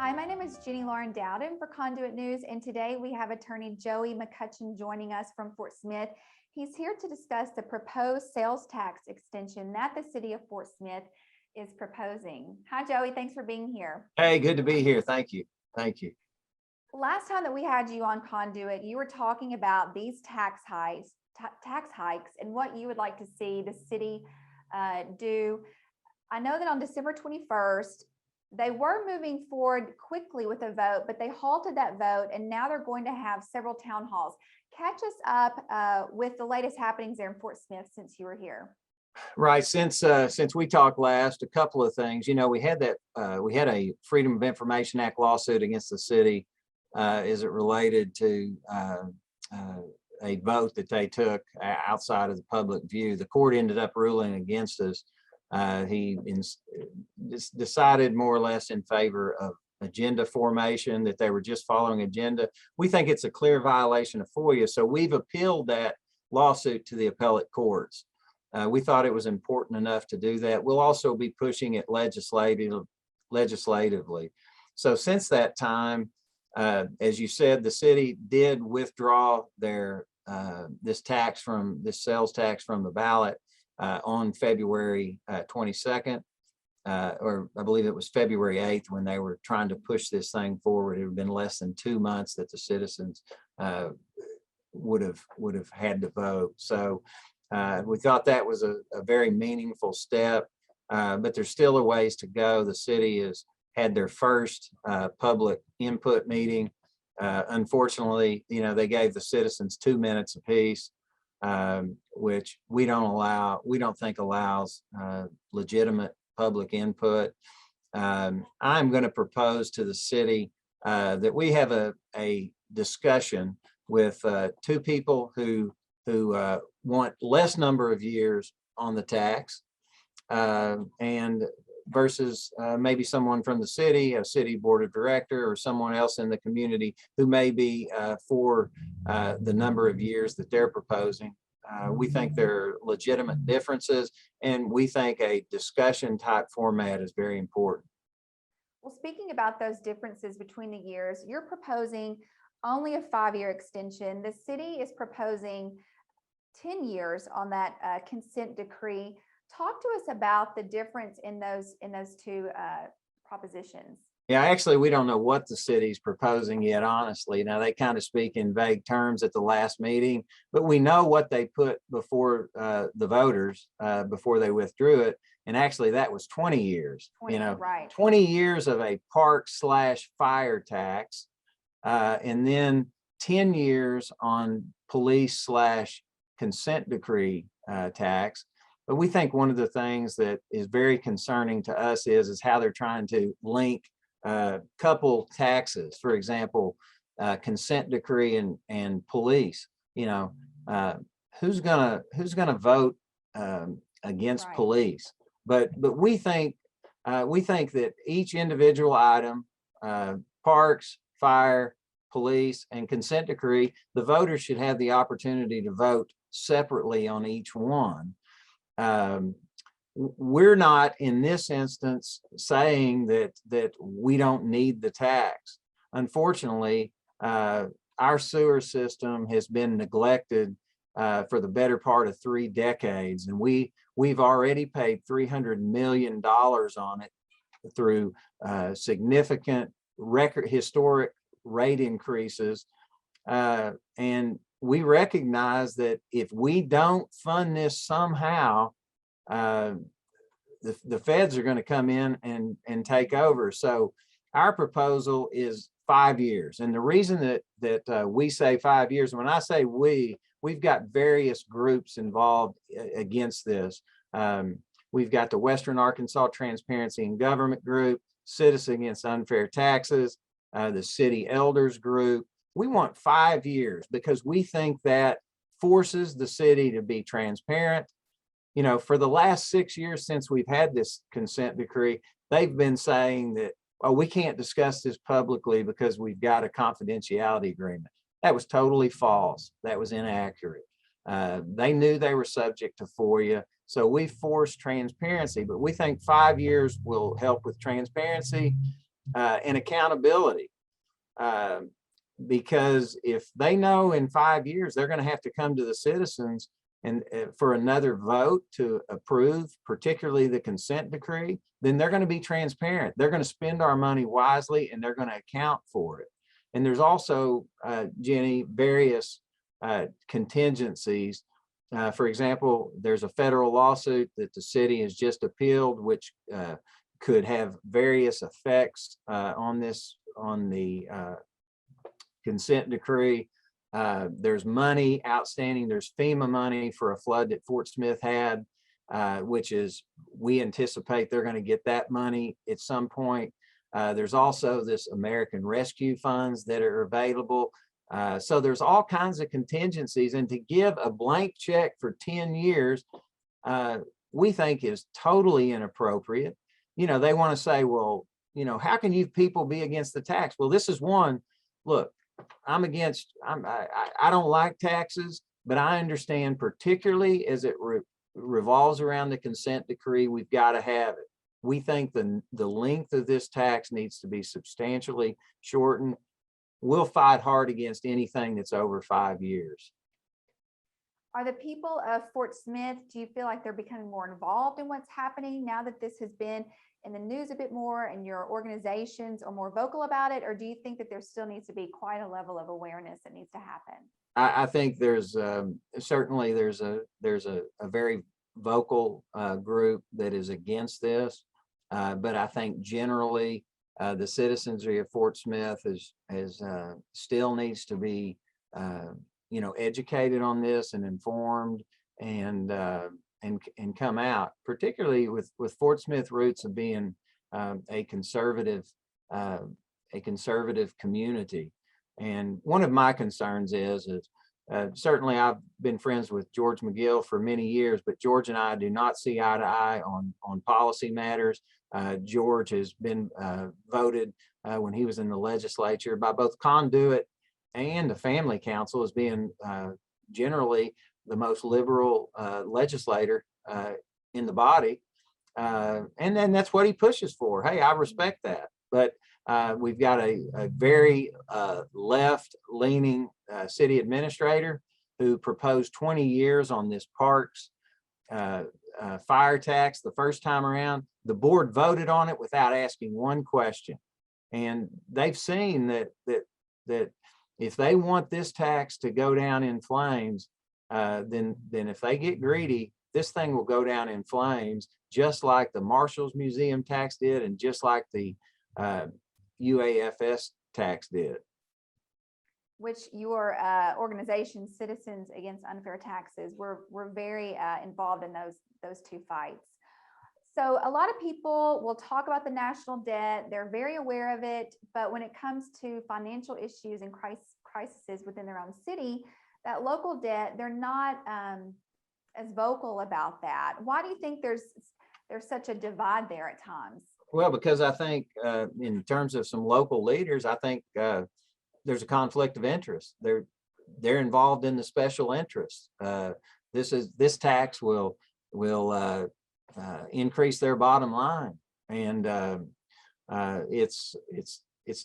Hi, my name is Jenny Lauren Dowden for Conduit News, and today we have attorney Joey McCutchen joining us from Fort Smith. He's here to discuss the proposed sales tax extension that the city of Fort Smith is proposing. Hi, Joey. Thanks for being here. Hey, good to be here. Thank you. Thank you. Last time that we had you on Conduit, you were talking about these tax hikes and what you would like to see the city do. I know that on December 21st, they were moving forward quickly with a vote, but they halted that vote, and now they're going to have several town halls. Catch us up with the latest happenings there in Fort Smith since you were here. Right. Since we talked last, a couple of things. You know, we had a Freedom of Information Act lawsuit against the city as it related to a vote that they took outside of the public view. The court ended up ruling against us. He decided more or less in favor of agenda formation, that they were just following agenda. We think it's a clear violation of FOIA, so we've appealed that lawsuit to the appellate courts. We thought it was important enough to do that. We'll also be pushing it legislatively. So since that time, as you said, the city did withdraw their this sales tax from the ballot on February 22nd, or I believe it was February 8th when they were trying to push this thing forward. It had been less than 2 months that the citizens would have had to vote. So we thought that was a very meaningful step, but there's still a ways to go. The city has had their first public input meeting. Unfortunately, you know, they gave the citizens 2 minutes apiece, which we don't think allows legitimate public input. I'm going to propose to the city that we have a discussion with 2 people who want less number of years on the tax, and versus maybe someone from the city, a city board of director, or someone else in the community who may be for the number of years that they're proposing. We think there are legitimate differences, and we think a discussion type format is very important. Well, speaking about those differences between the years, you're proposing only a 5-year extension. The city is proposing 10 years on that consent decree. Talk to us about the difference in those two propositions. Yeah, actually, we don't know what the city's proposing yet, honestly. Now, they kind of speak in vague terms at the last meeting, but we know what they put before the voters before they withdrew it. And actually, that was 20 years, 20 years of a park/fire tax, and then 10 years on police/consent decree tax. But we think one of the things that is very concerning to us is how they're trying to link couple taxes. For example, consent decree and police. You know, who's gonna vote against police? But we think that each individual item, parks, fire, police, and consent decree, the voters should have the opportunity to vote separately on each one. We're not in this instance saying that we don't need the tax. Unfortunately, our sewer system has been neglected for the better part of 3 decades, and we've already paid $300 million on it through significant historic rate increases, and we recognize that if we don't fund this somehow, the feds are going to come in and take over. So our proposal is 5 years. And the reason that we say 5 years, when I say we've got various groups involved against this. We've got the Western Arkansas Transparency in Government Group, Citizens Against Unfair Taxes, the City Elders Group. We want 5 years because we think that forces the city to be transparent. You know, for the last 6 years since we've had this consent decree, they've been saying that, oh, we can't discuss this publicly because we've got a confidentiality agreement. That was totally false. That was inaccurate. They knew they were subject to FOIA, so we forced transparency, but we think 5 years will help with transparency. and accountability. Because if they know in 5 years they're going to have to come to the citizens and for another vote to approve, particularly the consent decree, then they're going to be transparent. They're going to spend our money wisely and they're going to account for it. And there's also, Jenny, various contingencies. For example, there's a federal lawsuit that the city has just appealed, which could have various effects on the consent decree. There's money outstanding. There's FEMA money for a flood that Fort Smith had, which is, we anticipate they're going to get that money at some point. There's also this American Rescue funds that are available. So there's all kinds of contingencies, and to give a blank check for 10 years, we think is totally inappropriate. You know, they want to say, well, you know, how can you people be against the tax? Well, this is one. Look, I don't like taxes, but I understand, particularly as it revolves around the consent decree, we've got to have it. We think the length of this tax needs to be substantially shortened. We'll fight hard against anything that's over 5 years. Are the people of Fort Smith, do you feel like they're becoming more involved in what's happening now that this has been in the news a bit more and your organizations are more vocal about it? Or do you think that there still needs to be quite a level of awareness that needs to happen? I think there's certainly there's a very vocal group that is against this, but I think generally the citizenry of Fort Smith is still needs to be you know, educated on this and informed and come out, particularly with Fort Smith roots of being a conservative community. And one of my concerns is certainly I've been friends with George McGill for many years, but George and I do not see eye to eye on policy matters. George has been voted when he was in the legislature by both Conduit and the Family Council as being generally the most liberal legislator in the body. And then that's what he pushes for. Hey, I respect that. But we've got a very left-leaning city administrator who proposed 20 years on this parks fire tax the first time around. The board voted on it without asking one question. And they've seen that if they want this tax to go down in flames, then if they get greedy, this thing will go down in flames, just like the Marshall's Museum tax did, and just like the UAFS tax did. Which your organization, Citizens Against Unfair Taxes, we're very involved in those two fights. So a lot of people will talk about the national debt. They're very aware of it, but when it comes to financial issues and crises within their own city, that local debt, they're not as vocal about that. Why do you think there's such a divide there at times? Well, because I think in terms of some local leaders, I think there's a conflict of interest. They're involved in the special interests. This tax will increase their bottom line, and it's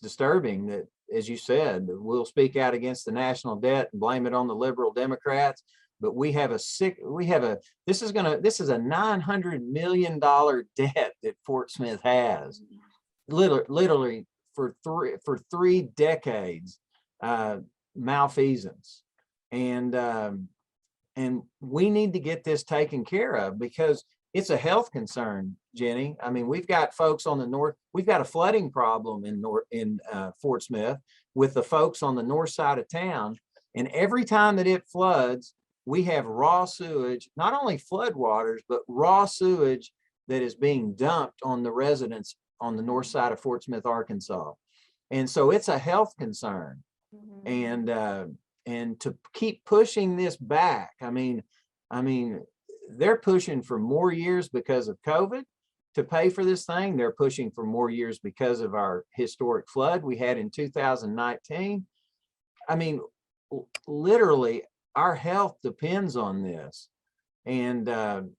disturbing that, as you said, we'll speak out against the national debt and blame it on the liberal Democrats. But this is a $900 million debt that Fort Smith has, literally for three decades, malfeasance, and we need to get this taken care of because it's a health concern, Jenny. I mean, we've got folks on the north. We've got a flooding problem in Fort Smith with the folks on the north side of town, and every time that it floods, we have raw sewage, not only flood waters, but raw sewage that is being dumped on the residents on the north side of Fort Smith, Arkansas. And so it's a health concern. Mm-hmm. And to keep pushing this back, I mean, they're pushing for more years because of COVID to pay for this thing. They're pushing for more years because of our historic flood we had in 2019. I mean, literally, our health depends on this. And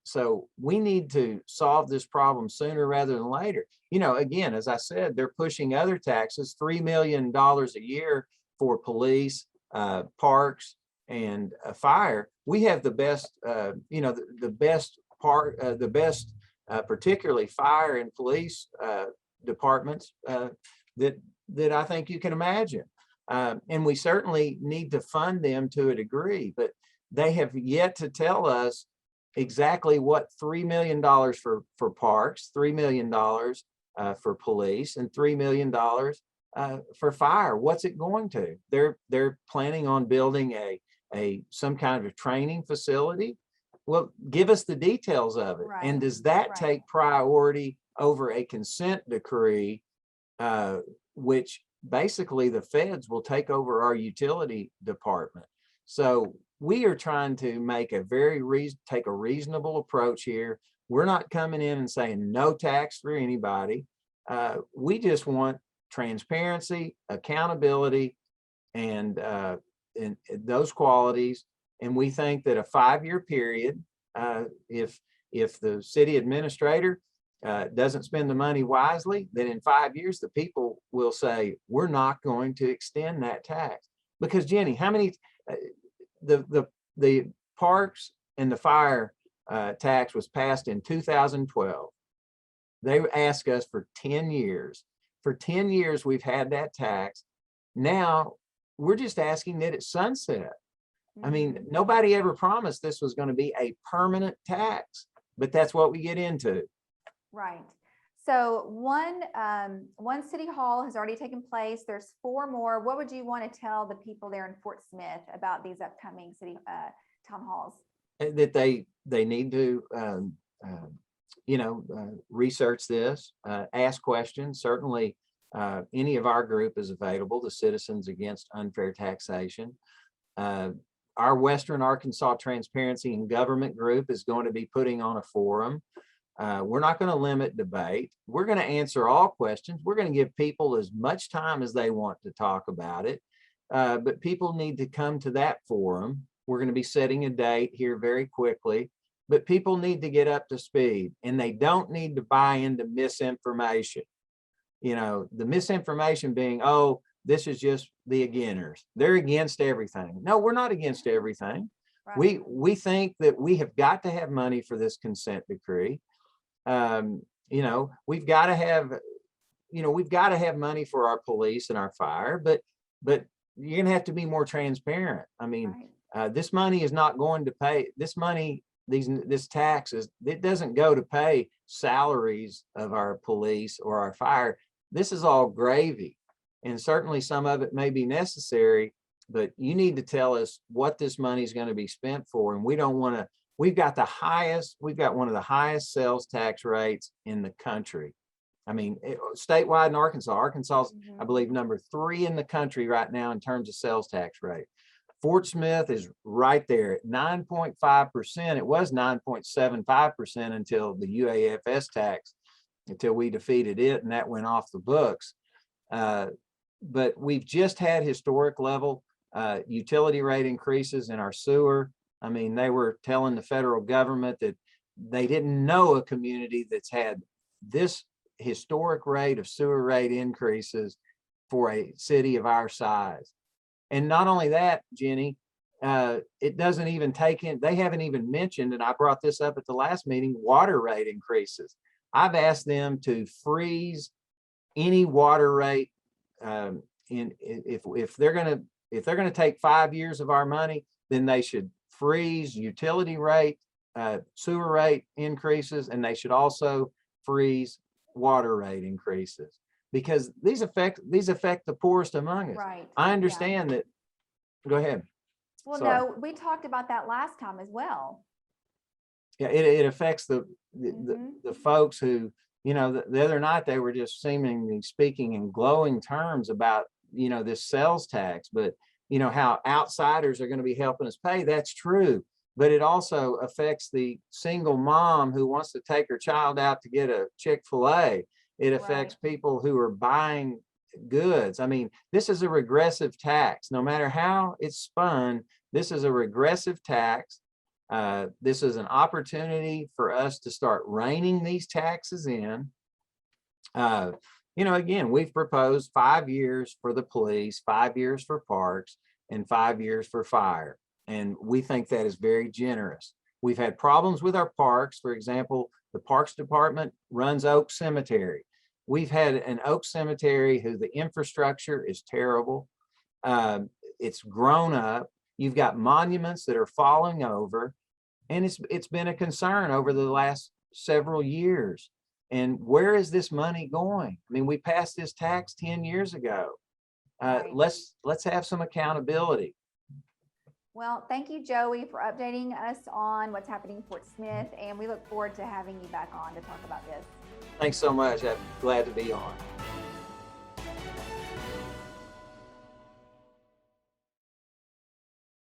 so we need to solve this problem sooner rather than later. You know, again, as I said, they're pushing other taxes, $3 million a year for police, parks, and fire. We have the best, you know, the best part, the best, particularly fire and police departments that I think you can imagine. And we certainly need to fund them to a degree, but they have yet to tell us exactly what $3 million for parks, $3 million for police, and $3 million for fire. What's it going to? They're planning on building some kind of training facility. Well, give us the details of it. Right. And does that take priority over a consent decree, which basically the feds will take over our utility department? So we are trying to make take a reasonable approach here. We're not coming in and saying no tax for anybody. We just want transparency, accountability, and those qualities. And we think that a 5-year period, if the city administrator doesn't spend the money wisely, then in 5 years, the people will say, we're not going to extend that tax. Because Jenny, how many, the parks and the fire tax was passed in 2012. They asked us for 10 years. For 10 years, we've had that tax. Now we're just asking that it sunset. I mean, nobody ever promised this was going to be a permanent tax, but that's what we get into. Right. So one city hall has already taken place. There's 4 more. What would you want to tell the people there in Fort Smith about these upcoming city town halls? That they need to, you know, research this, ask questions. Certainly, any of our group is available, the Citizens Against Unfair Taxation. Our Western Arkansas Transparency and Government group is going to be putting on a forum. We're not going to limit debate. We're going to answer all questions. We're going to give people as much time as they want to talk about it. But people need to come to that forum. We're going to be setting a date here very quickly, but people need to get up to speed, and they don't need to buy into misinformation. You know, the misinformation being, oh, this is just the againers. They're against everything. No, we're not against everything. Right. We think that we have got to have money for this consent decree. You know, we've got to have, you know, we've got to have money for our police and our fire, but you're going to have to be more transparent. I mean, right. This money is not going to pay this money. This taxes, it doesn't go to pay salaries of our police or our fire. This is all gravy. And certainly some of it may be necessary, but you need to tell us what this money is going to be spent for. And we don't want to, we've got one of the highest sales tax rates in the country. I mean, statewide in Arkansas, I believe, number 3 in the country right now in terms of sales tax rate. Fort Smith is right there at 9.5%. It was 9.75% until the UAFS tax, until we defeated it, and that went off the books. But we've just had historic level utility rate increases in our sewer. I mean, they were telling the federal government that they didn't know a community that's had this historic rate of sewer rate increases for a city of our size. And not only that, Jenny, it doesn't even take in, they haven't even mentioned, and I brought this up at the last meeting, water rate increases. I've asked them to freeze any water rate. If they're gonna take 5 years of our money, then they should freeze utility rate, sewer rate increases, and they should also freeze water rate increases, because these affect the poorest among us. Right. I understand that. Go ahead. Well, sorry. No, we talked about that last time as well. Yeah, it affects the folks who, you know, the other night they were just seemingly speaking in glowing terms about, you know, this sales tax, but you know, how outsiders are going to be helping us pay. That's true. But it also affects the single mom who wants to take her child out to get a Chick-fil-A. It affects people who are buying goods. I mean, this is a regressive tax. No matter how it's spun, this is a regressive tax. This is an opportunity for us to start reining these taxes in. You know, again, we've proposed 5 years for the police, 5 years for parks, and 5 years for fire. And we think that is very generous. We've had problems with our parks. For example, the Parks Department runs Oak Cemetery. We've had an Oak Cemetery who the infrastructure is terrible. It's grown up. You've got monuments that are falling over, and it's been a concern over the last several years. And where is this money going? I mean, we passed this tax 10 years ago. Right. Let's have some accountability. Well, thank you, Joey, for updating us on what's happening in Fort Smith, and we look forward to having you back on to talk about this. Thanks so much. I'm glad to be on.